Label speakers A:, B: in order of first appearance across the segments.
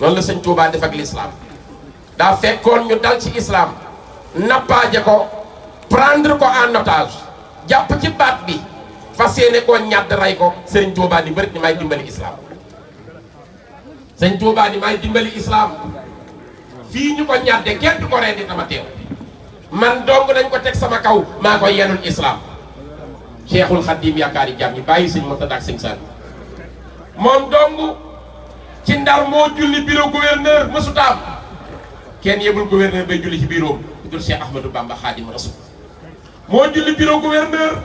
A: noonu la sëñ Touba def ak l'islam daa fekkoon ñu dal ci islam nappaaje ko prendre ko en otage jàpp ci baat bi fas yéene koo ñàdd rey ko sëriñ Touba ni bëri ni may dimbali islam sëñ Touba ni may dimbali islam fii ñu ko ñàdde kenn du ko rendi dama teew man dong dañ ko teg sama kaw maa koy yenul islam Cheikhul Khadim yaakaari jàmm ñi bàyyi sëñ Murtada ak sëñ Sall moom dong ci Ndar moo julli bureau gouverneur mësutaam kenn yebul gouverneur bay julli ci bureau bu dul Cheikh Ahmadou Bamba Khadim Rasoul moo julli bureau gouverneur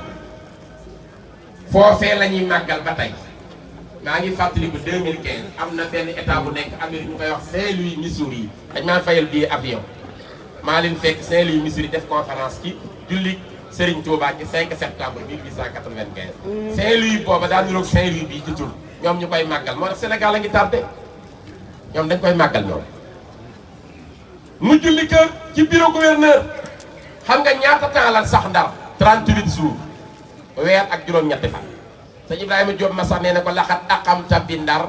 A: foofee la ñuy màggal ba tey maa ngi fàttaliku 2015 am na benn état bu nekk Amérique ñu koy wax Saint-Louis Missouri yi dañ maa fayal bii avion maa leen fekk Saint-Louis Missouri def conférence ci julli Serigne Touba ci 5 septembre 1895 Saint-Louis booba daa niroog Saint-Louis bii ci tur ñoom ñu koy màggal moo tax Sénégal a ngi tardé ñoom dañ koy màggal ñoom mu julli kër ci bureau gouverneur xam nga ñaata temps lan sax Ndar 38 jours weer ak juróom-ñetti fan sëñ Ibrahima Diop Massa nee na ko laxat aqamta bi Ndar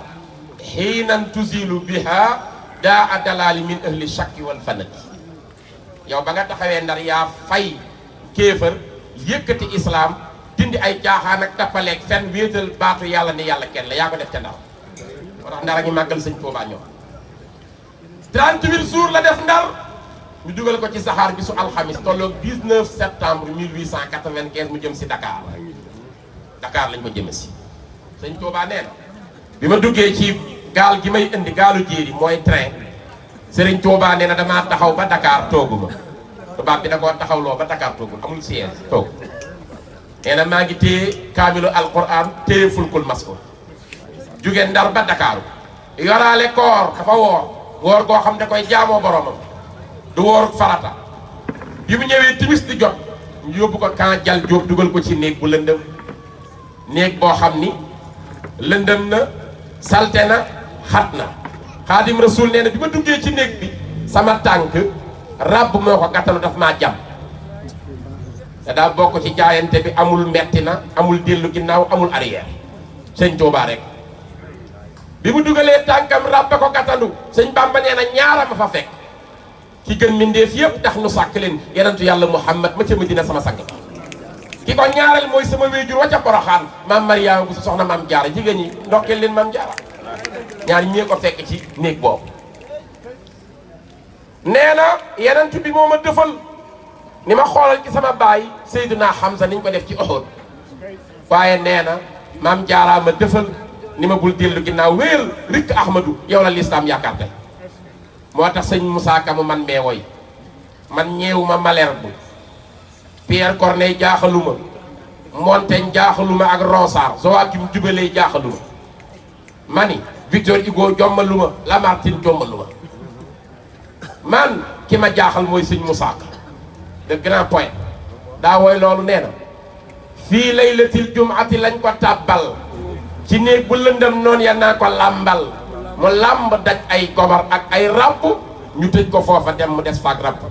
A: xiinan tuzilu biha daa a dalaali min ahli shakki wal fanati yow ba nga taxawee Ndar yaa fay kéefër yëkkati islam dindi ay caaxaan ak tappaleeg fenn wéetal baatu yàlla ni yàlla kenn la yaa ko def ca Ndar moo tax Ndar a ngi màggal sëñ Touba ñoom 38 jours la def Ndar ñu dugal ko ci saxaar bi su alxamis tolloog 19 septembre 1895 mu jëm si Dakar Dakar lañ ko jëme si sëñ Touba nee na bi ma duggee ci gaal gi may indi gaalu jéeri mooy train Sëriñ Touba nee na damaa taxaw ba Dakar tooguma tubaab bi da koo taxawloo ba Dakar toogul amul siège toog nee na maa ngi téye kaamilu alquran téye fulkul masko jóge Ndar ba Dakar yoraale koor dafa woor goo xam da koy jaamoo boromam du woor farata bi mu ñëwee timis di jot ñu yóbbu ko kan jal jóob dugal ko ci néeg bu lëndëm néeg boo xam ni lëndëm na salte na xat na Xaadim Rasul nee na bi ma duggee ci néeg bi sama tànk ràbb moo ko gàttalu daf maa jàmm te daa bokk ci jaayante bi amul metti na amul dellu ginnaaw amul arrière sëñ Touba rek bi mu dugalee tànkam ràbb ko gàttalu sëñ Bamba nee na ñaara ma fa fekk ki gën mbindeef yëpp tax nu sàkk leen yenentu yàlla Muhammad ma ca Madina sama sang ki ko ñaareel mooy sama wéjur wa ca Poroxaan maam Mariama bu sa soxna maam Jaara jigéen ñi ndokkeel leen maam Jaara ñaar ñee ko fekk ci néeg boobu nee na yenent bi moo ma dëfal ni ma xoolal ci sama baay Seydina Hamza niñ ko def ci Uhud waaye nee na maam Jaara ma dëfal ni ma bul dellu ginnaaw wéyal rikk Ahmadou yow la lislaam yaakaar tey moo tax sëñ Moussa Ka mu man mee woy man ñeewuma Malherbe Pierre Corneille jaaxaluma Montaigne jaaxaluma ak Ronsard Joachim Jubelet jaaxaluma mani Victor Hugo jommaluma Lamartine jommaluma man ki ma jaaxal mooy sëñ Moussa Ka le grand poète daa woy loolu nee na fii laylatil jum'ati lañ ko tàbbal ci néeg bu lëndëm noonu ya naa ko làmbal mu làmb daj ay gobar ak ay ràbb ñu tëj ko foofa dem mu des faak ràbb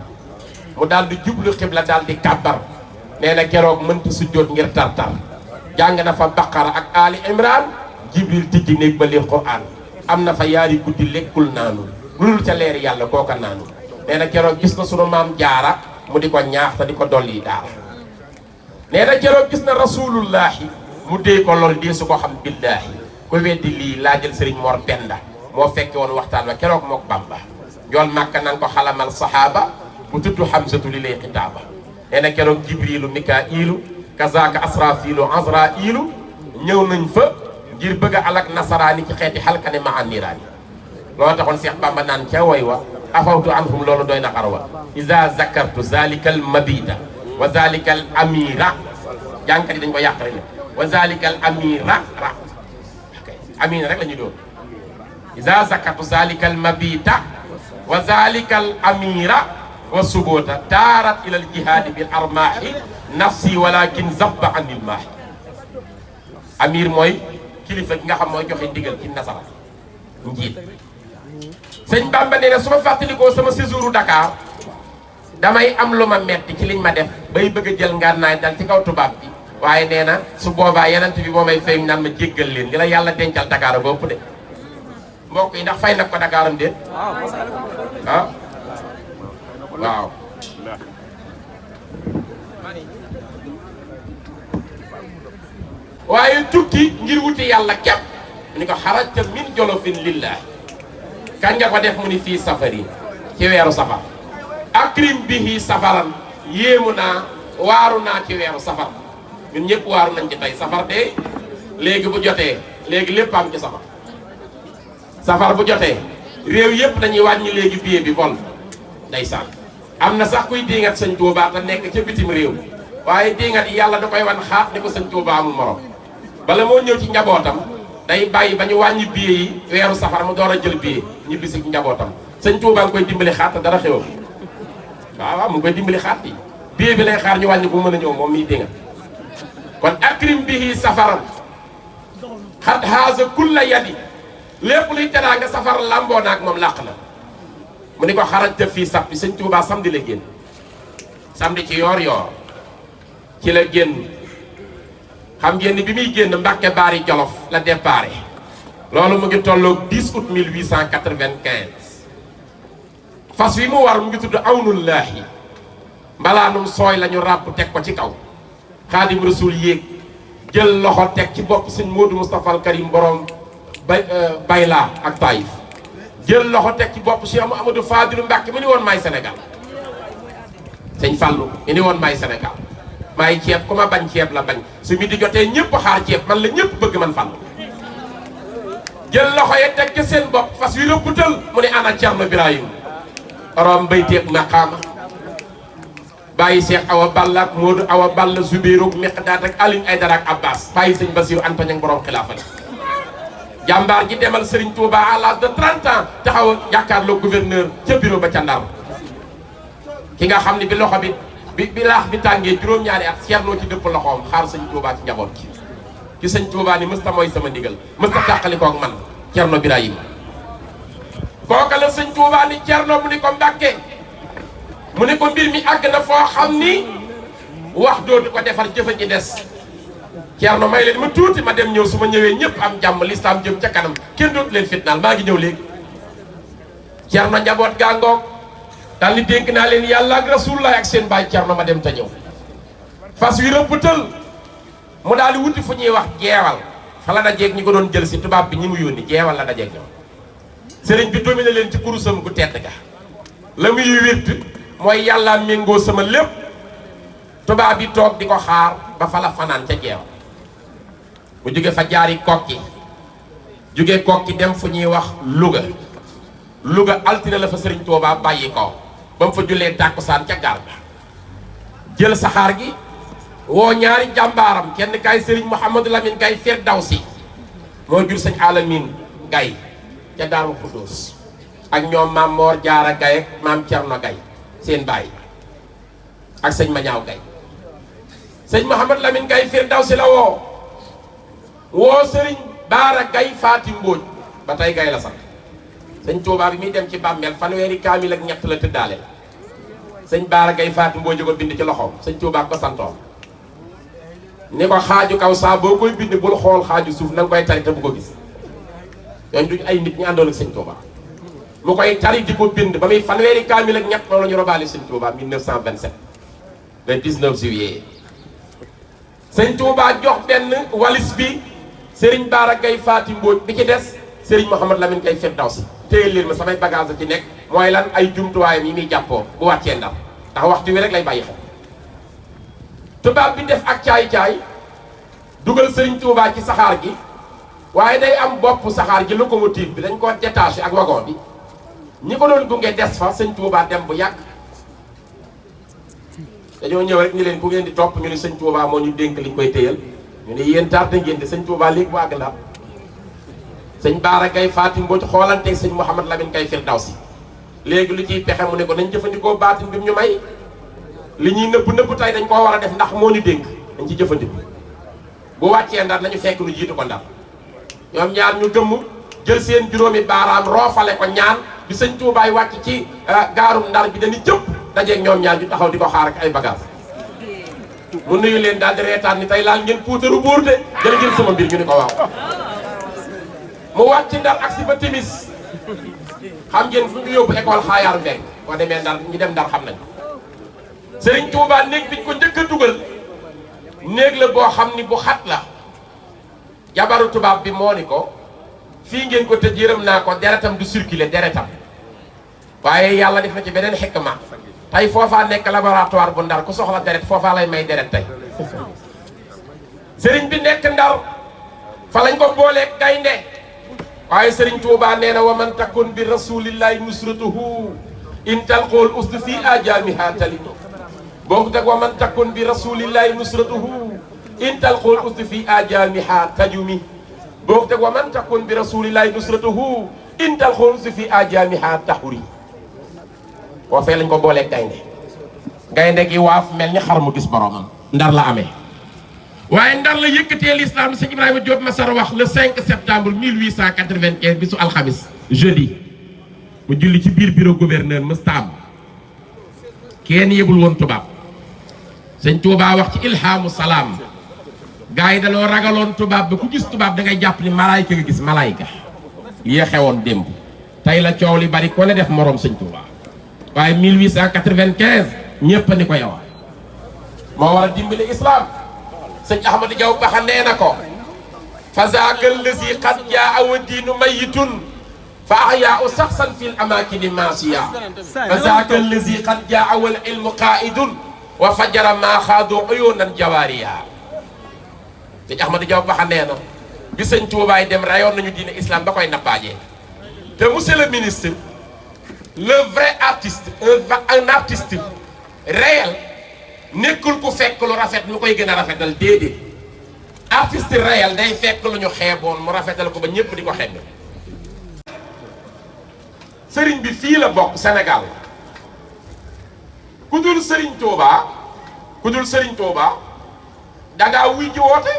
A: mu daal di jublu xibla daal di kàbbar nee na keroog mënta sujjóot ngir tartar jàng na fa Baqara ak Ali Imran Jibril tijji néeg ba lii Qur'an am na fa yaari guddi lekkul naanu lulul ca leeri yàlla kooka naanu nee na keroog gis na sunu maam Jaara mu di ko ñaax te di ko dolli daara nee na keroog gis na rasulullahi mu dee ko lool dee su ko xam billaahi ko weddi lii laajal Sëriñ Mor Penda moo fekke woon waxtaan wa keroog mook Bamba njool Màkka nanga ko xalamal sahaaba bu tudd Hamzatu li lay xitaaba nee na keroog Jibrilu Mikaa'ilu kazaaka Asrafilu Azrailu ñëw nañ fa ngir bëgg a alak nasaraani ci xeeti xalkane ma an niiraani loolu taxoon Seex Bamba naan ca way wa afawtu anhum loolu doy na xar wa iza zakartu zalika al mabida wa zalika al amira jàngkat yi dañ ko yàq rek wa zalika al amira ra amina rek la ñu doon iza zakartu zalika al mabita wa zalika al amira wa subota taarat ila al jihadi bil armaahi nafsi walakin zabba anil maahi amir mooy kilifa gi nga xam mooy joxe ndigal ci nasara njiit sëñ Bamba nee na su ma fàttalikoo sama séjouru Dakar damay am lu ma metti ci liñ ma def bay bëgg a jël ngànnaay dal ci kaw tubaab bi waaye nee na su boobaa yenent bi moo may feeñ naan ma jéggal leen li la yàlla dencal Dakar boobu de mbokk yi ndax fay nag ko Dakaram déet ah waaw waaye tukki ngir wuti yàlla képp mu ni ko xarajta min jolofin lillah kañ nga ko def mu ni fii safari ci weeru safar akrim bihi safaran yéemu naa waaru naa ci weeru safar ñun ñëpp waaru nañ ci tey safar de léegi bu jotee léegi lépp am ci safar safar bu jotee réew yëpp dañuy wàññi léegi billet bi vol ndeysaan am na sax kuy diingat sëñ Tuubaa te nekk ca bitim réew waaye diingat yi yàlla da koy wan xaat ni ko sëñ Tuubaa amul morom bala moo ñëw ci njabootam day bàyyi ba ñu wàññi billet yi weeru safar mu door a jël billet ñibbi si njabootam sëñ Tuubaa nga koy dimbali xaat te dara xewam waaw mu ngi koy dimbali xaat yi billet bi lay xaar ñu wàññi bu mën a ñëw moom miy diingat kon akrim bihi safaran xat haasa kulla yadi lépp luy teraanga safar lamboo naak moom làq na mu ni ko xarajta fii sax bi sëñ Tuubaa samedi la génn samedi ci yoor ci la génn xam ngeen ni bi muy génn Mbàkke Baari Jolof la déparé loolu mu ngi tolloog 10 août 1895 fas wi mu war mu ngi tudd awnullaahi mbalaanum sooy la ñu ràbb teg ko ci kaw Xaadim Rasuul yéeg jël loxo teg ci bopp sëñ Moodu Moustapha al Karim borom Bayla ak Taïf jël loxo teg ci bopp Cheikh Mouhamadou Fadilou Mbacke mi ni woon maay Sénégal sëñ Fallou mi ni woon maay Sénégal maay ceeb ku ma bañ ceeb la bañ su mi di jotee ñëpp xaar ceeb man la ñëpp bëgg man Fallou jël loxo yi teg ci seen bopp fas wi rëpputal mu ne ana Cerno Birahim rom bayteeg maqaama bàyyi Cheikh Awa Balla ak Modou Awa Balla Zubairu Miqdaad ak Aline Aydara ak Abbas bàyyi sëñ Basiru Anta Ñaŋ borom xilaafa la jàmbaar ji demal Serigne Touba à l'âge de 30 ans taxaw jàkkaarloo gouverneur ca bureau ba ca Ndar ki nga xam ne bi loxo bi laax bi tàngee juróom-ñaari at seetloo ci dëpp loxoom xaar sëñ Touba ci njaboot gi ci sëñ Touba ni mësta mooy sama ndigal mësta tàqalikoo ak man Cerno Birahim kooka la sëñ Touba ni Cerno mu ni ko Mbàkke mu ni ko mbir mi àgg na foo xam ni wax dootu ko defar jëfa ji des Cerno may leen ma tuuti ma dem ñëw su ma ñëwee ñëpp am jàmm lislaam jëm ca kanam kenn dootu leen fitnaal maa ngi ñëw léegi Cerno njaboot gàngoog daal ni dénk naa leen yàlla ak rasulullah ak seen baay Cerno ma dem te ñëw fas wi rëpptal mu daal di wuti fu ñuy wax jeewal fa la dajeeg ñi ko doon jël si tubaab bi ñi mu yónni jeewal la dajeeg ñoom sëriñ bi dominé leen ci kurusam gu tedd ga la muy wért mooy yàlla méngoo sama lépp tubaab bi toog di ko xaar ba fa la fanaan ca jeewal mu jóge fa jaari kokki jóge kokki dem fu ñuy wax Louga altine la fa sëriñ Tuubaa bàyyi ko ba mu fa jullee tàkkusaan ca gaar ga jël saxaar gi woo ñaari jàmbaaram kenn kay sëriñ Mouhamadou Lamine Gaye Firdawsi moo jur sëñ Alamine Gaye ca Daaru Xuddoos ak ñoom maam Moor Jaara Gaye ak maam Cerno Gaye seen baay ak sëñ Mañaaw Gaye sëñ Mouhamadou Lamine Gaye Firdawsi la woo sëriñ Baara Gaye Faati Mbóoj ba tey Gaye la sax sëñ Tuubaa bi muy dem ci bàmmeel fanweeri kaamil ak ñett la tëddaale sëñ Baara Gaye Faati Mbóoj ko bind ci loxoom sëñ Tuubaa ko santoon ni ko xaaju kaw saa boo koy bind bul xool xaaju suuf na nga koy tari te bu ko gis yooyu duñ ay nit ñi àndoon ak sëñ Tuubaa mu koy tari di ko bind ba muy fanweeri kaamil ak ñett moom la ñu robaale sëñ Tuubaa 1927 le 19 juillet sëñ Tuubaa jox benn walis bi Serigne Baara Gaye Faati Mbóoj bi ci des Serigne Mouhamadou Lamine Gaye Firdawsi téye leen ma samay bagage a ci nekk mooy lan ay jumtuwaayam yi muy jàppoo bu wàccee Ndar ndax waxtu wi rek lay bàyyi xel tubaab bi def ak caay-caay dugal Serigne Touba ci saxaar gi waaye day am bopp saxaar gi locomotive bi dañ ko détaché ak wagon bi ñi ko doon gunge des fa sëñ Touba dem bu yàgg dañoo ñëw rek ni leen ku ngeen di topp ñu ne sëñ Touba moo ñu dénk liñ koy téyal ñu ne yéen tardé ngeen di sëñ Touba léegi bu àgg Ndar sëñ Baara Gaye Faati Mbóoj xoolanteeg sëñ Mouhamadou Lamine Gaye Firdawsi léegi lu ciy pexe mu ne ko nañ jëfandikoo baatin bi mu ñu may li ñuy nëbb tey dañ koo war a def ndax moo ñu dénk dañ ci jëfandiku bu wàccee Ndar nañu fekk lu jiitu ko Ndar ñoom ñaar ñu gëmm jël seen juróomi baaraam roofale ko ñaan bi sëñ Tuubaay wàcc ci gaarum Ndar bi dañuy jëpp dajeeg ñoom ñaar ñu taxaw di ko xaar ak ay bagage mu nuyu leen daal di reetaan ni tey laal ngeen puutaru buur de jël ngeen sama mbir ñu ni ko waaw mu wàcc Ndar ak si ba timis xam ngeen fu ñu yóbbu école xaayaar mbeng boo demee Ndar ñu dem Ndar xam nañ Serigne Touba néeg biñ ko njëkk a dugal néeg la boo xam ni bu xat la jabaru tubaab bi moo ni ko fii ngeen ko tëj yërëm naa ko deretam du circuler deretam waaye yàlla def na ci beneen xikma tey foofaa nekk laboratoire bu Ndar ku soxla deret foofaa lay may deret tey Serigne bi nekk Ndar fa lañ ko booleeg gaynde waaye Serigne Touba nee na wa man takun bi rasulillahi nusratuhu in talqool usdu fi ajamiha talitu boo ko teg wa man takun bi rasulillahi nusratuhu in talqool usdu fi ajamiha tajumi boo ko teg wa man takun bi rasulillahi nusratuhu in talqool usdu fi ajamiha tahuri boo fee lañ ko booleeg gaynde gaynde gi waaf mel ni xar mu gis boromam Ndar la amee waaye Ndar la yëkkatee l'islam sëñ Ibrahima Diop Massar wax le 5 septembre 1895 bisu alxamis jeudi mu julli ci biir bureau gouverneur mësta am kenn yëgul woon tubaab sëñ Touba wax ci ilhamu salaam gars yi dañoo ragaloon tubaab ba ku gis tubaab da ngay jàpp ni malaayka nga gis malaayka lii xewoon démb tey la coow li bari ko ne def morom sëñ Touba waaye 1895 ñépp ni ko yow moo war a dimbali islam sëñ Ahmadou Diaw Baxa nee na ko fa zaaka allazi qad jaa wa diinu mayitun fa ahyaau saxsan fi l amakini maasiya fa zaaka allazi qad jaa wal ilmu qaidun wa fajara maa xaadu uyunan jawaariya sëñ Ahmadou Diaw Baxa nee na bi sëñ Tuubaay dem rayoon nañu diine islam ba koy nappaajee te monsieur le ministre le vrai artiste un artiste réel nekkul ku fekk lu rafet lu koy gën a rafetal déedéet artiste réel day fekk lu ñu xeeboon mu rafetal ko ba ñëpp di ko xeebe sëriñ bi fii la bokk Sénégal ku dul sëriñ Touba dangaa wuy ji woote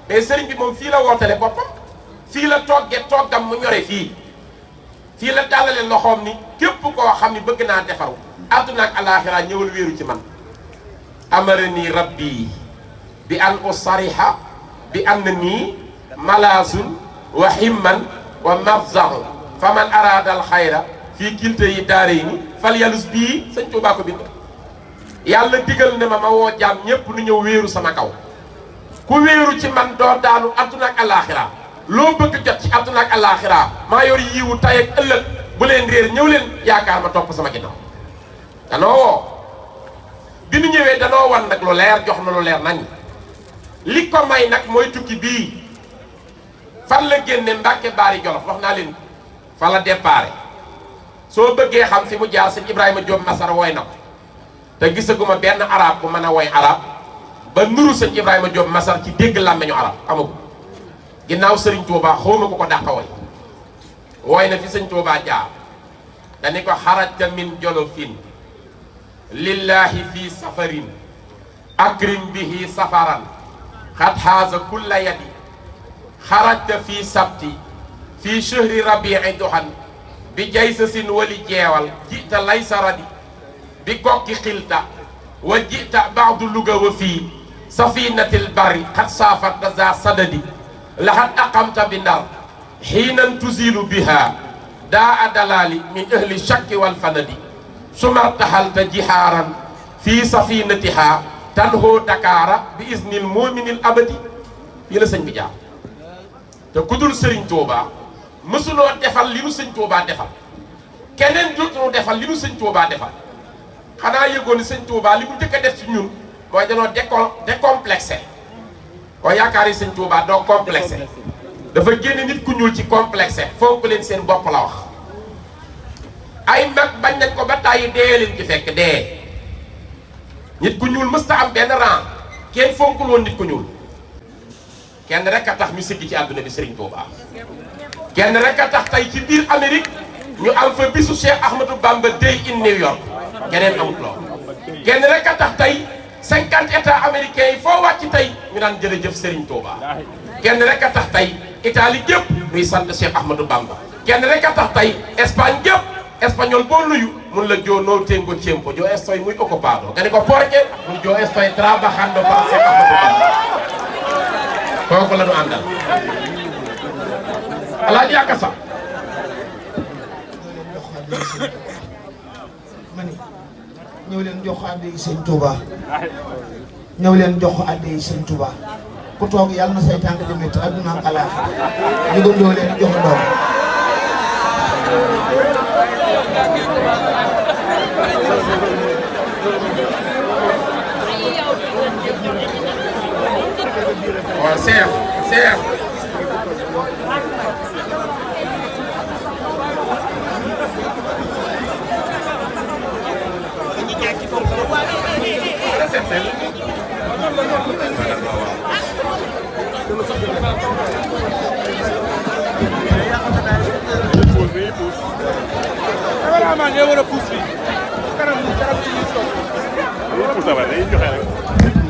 A: mais sëriñ bi moom fii la wootele boppam fii la togge toggam mu ñore fii la tàllale loxoom ni képp koo xam ni bëgg naa defaru àdduna ak alaaxira ñëwal wéeru ci man amarani rabbi bi an usariha bi annani malaasun wa himman wa mafzahu fa man arada al xayra fii kilte yi daare yi ni fal yalus bii sëñ Tuubaa ko bind yàlla digal ne ma woo jaam ñépp nu ñëw wéeru sama kaw ku wéeru ci man doo daanu adduna ak alaxira loo bëgg jot ci adduna ak alaxira maa yor yiwu tay ak ëllëg bu leen réer ñëw leen yaakaar ma topp sama ginnaaw danoo woo bi nu ñëwee danoo wan nag lu leer jox na lu leer nañ li ko may nag mooy tukki bii fan la génne Mbàkke Baari Jolof wax naa leen fa la déparé soo bëggee xam fi mu jaar sëñ Ibrahima Diop Massar woy na ko te gisaguma benn arab bu mën a woy arab ba nuru sëñ Ibrahima Diop Massar ci dégg làmmeñu arab amagu ginnaaw sëriñ Touba xawma ko ko dàqa woy na fi sëñ Touba jaar dañu ko xarajta min jolofin lillahi fi safarin akrim bihi safaran xat xaasa kulla yadi xarajta fi sabti fi chehri rabii duhan bi jaysasin wali jeewal jita laysa radi bi kokki xilta wa jita baadu luga wa fii safinatil bari xat saafata za sadadi laxat aqamta bi ndar xiinan tuzilu biha daa a dalaali min ahli shakki wal fanadi sumar taxalta jihaaran fii safinatiha tanhoo dakaara bi isnil moominil abadi yi la sëñ bi jaar te ku dul sëriñ Touba mësuloo defal li nu sëñ Touba defal keneen dootu defal li nu sëñ Touba defal xanaa yëgoon ni sëñ Touba li mu njëkk a def ci ñun mooy danoo décomplexé koo yaakaar yi sëñ Touba doo complexé dafa génne nit ku ñuul ci complexé fonk leen seen bopp la wax ay mag bañ nañ ko ba tàyyi dee leen ci fekk dee nit ku ñuul mësta am benn rang kenn fonkul woon nit ku ñuul kenn rek a tax ñu siggi ci àdduna bi Serigne Touba kenn rek a tax tey ci biir Amérique ñu am fa bisu Cheikh Ahmadou Bamba Day in New York keneen amut lool kenn rek a tax tey 50 états américains yi foo wàcc tey ñu naan jërëjëf Serigne Touba kenn rek a tax tey Italie gépp muy sant Cheikh Ahmadou Bamba kenn rek a tax tey Espagne gépp espagnol boo nuyu mun la yo no tengo tiempo yo estoy muy ocupado nga ne ko porque yo estoy trabajando para Cheikh Ahmadou Bamba kooku la ñu àndal alaaji yàgg sax
B: mani ñëw leen jox ko addi sëñ Touba ñëw leen jox ko addi sëñ Touba ku toog yàlla na say tànk di métti adduna ak alaaxira jógandoo leen jox ndox
A: waaw Seex Seex
C: Cameraman ñoo war a pousse fii kanam yi ñuy toog. Pousse la ba day joxe rek.